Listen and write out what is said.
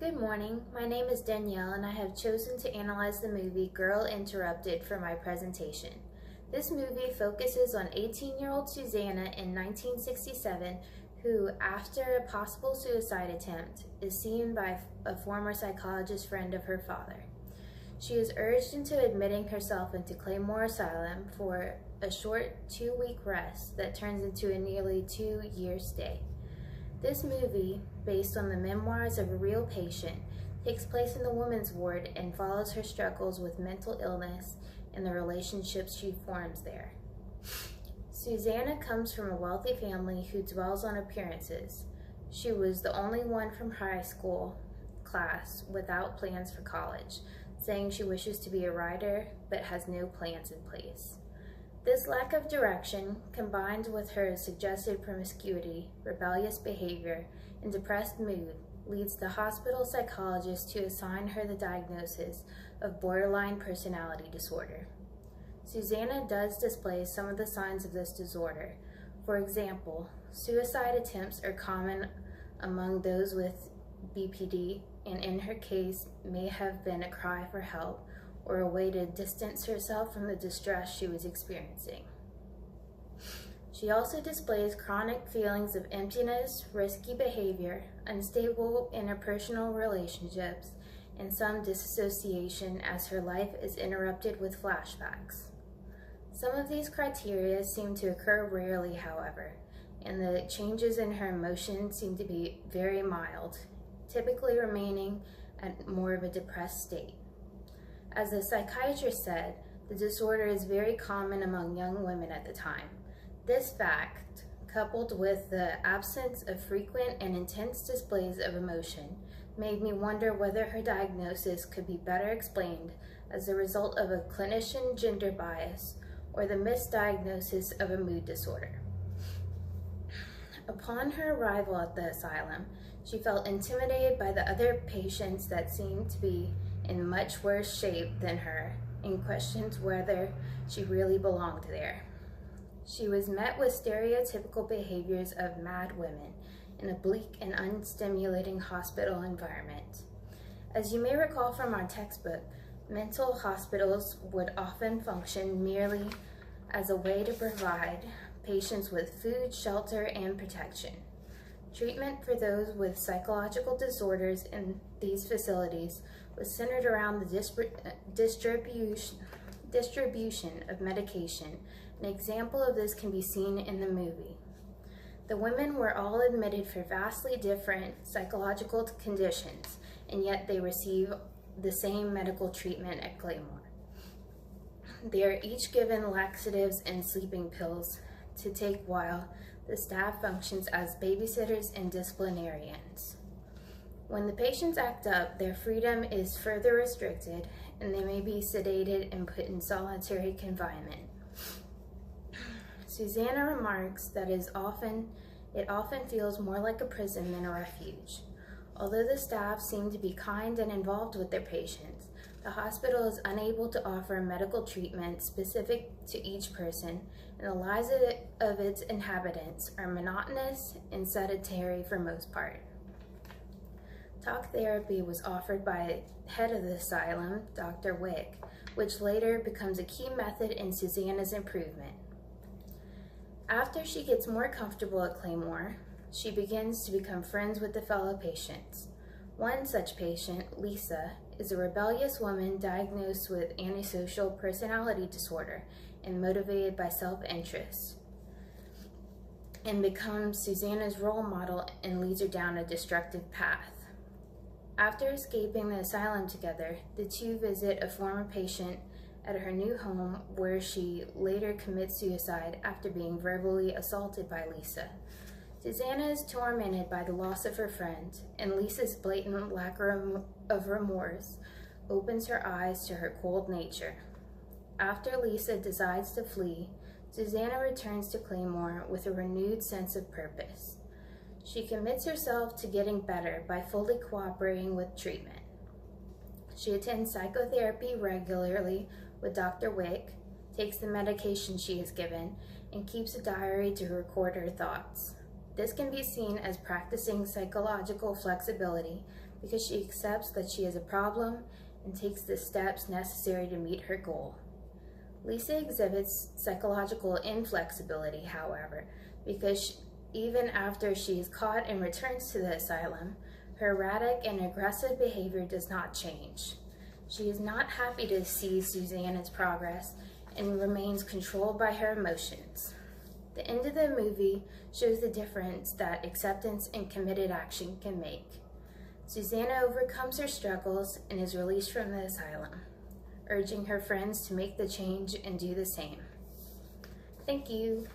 Good morning, my name is Danielle and I have chosen to analyze the movie Girl Interrupted for my presentation. This movie focuses on 18-year-old Susanna in 1967 who, after a possible suicide attempt, is seen by a former psychologist friend of her father. She is urged into admitting herself into Claymore Asylum for a short 2-week rest that turns into a nearly 2-year stay. This movie, based on the memoirs of a real patient, takes place in the women's ward and follows her struggles with mental illness and the relationships she forms there. Susanna comes from a wealthy family who dwells on appearances. She was the only one from high school class without plans for college, saying she wishes to be a writer but has no plans in place. This lack of direction, combined with her suggested promiscuity, rebellious behavior, and depressed mood, leads the hospital psychologist to assign her the diagnosis of borderline personality disorder. Susanna does display some of the signs of this disorder. For example, suicide attempts are common among those with BPD, and in her case may have been a cry for help or a way to distance herself from the distress she was experiencing. She also displays chronic feelings of emptiness, risky behavior, unstable interpersonal relationships, and some disassociation as her life is interrupted with flashbacks. Some of these criteria seem to occur rarely, however, and the changes in her emotions seem to be very mild, typically remaining at more of a depressed state. As the psychiatrist said, the disorder is very common among young women at the time. This fact, coupled with the absence of frequent and intense displays of emotion, made me wonder whether her diagnosis could be better explained as a result of a clinician gender bias or the misdiagnosis of a mood disorder. Upon her arrival at the asylum, she felt intimidated by the other patients that seemed to be in much worse shape than her and questioned whether she really belonged there. She was met with stereotypical behaviors of mad women in a bleak and unstimulating hospital environment. As you may recall from our textbook, mental hospitals would often function merely as a way to provide patients with food, shelter, and protection. Treatment for those with psychological disorders in these facilities was centered around the distribution of medication. An example of this can be seen in the movie. The women were all admitted for vastly different psychological conditions, and yet they receive the same medical treatment at Claymore. They are each given laxatives and sleeping pills to take while the staff functions as babysitters and disciplinarians. When the patients act up, their freedom is further restricted and they may be sedated and put in solitary confinement. Susanna remarks that it often feels more like a prison than a refuge. Although the staff seem to be kind and involved with their patients, the hospital is unable to offer medical treatment specific to each person, and the lives of its inhabitants are monotonous and sedentary for most part. Talk therapy was offered by head of the asylum, Dr. Wick, which later becomes a key method in Susanna's improvement. After she gets more comfortable at Claymore, she begins to become friends with the fellow patients. One such patient, Lisa, is a rebellious woman diagnosed with antisocial personality disorder and motivated by self-interest, and becomes Susanna's role model and leads her down a destructive path. After escaping the asylum together, the two visit a former patient at her new home where she later commits suicide after being verbally assaulted by Lisa. Susanna is tormented by the loss of her friend, and Lisa's blatant lack of remorse opens her eyes to her cold nature. After Lisa decides to flee, Susanna returns to Claymore with a renewed sense of purpose. She commits herself to getting better by fully cooperating with treatment. She attends psychotherapy regularly with Dr. Wick, takes the medication she is given, and keeps a diary to record her thoughts. This can be seen as practicing psychological flexibility because she accepts that she is a problem and takes the steps necessary to meet her goal. Lisa exhibits psychological inflexibility, however, because even after she is caught and returns to the asylum, her erratic and aggressive behavior does not change. She is not happy to see Susanna's progress and remains controlled by her emotions. The end of the movie shows the difference that acceptance and committed action can make. Susanna overcomes her struggles and is released from the asylum, urging her friends to make the change and do the same. Thank you.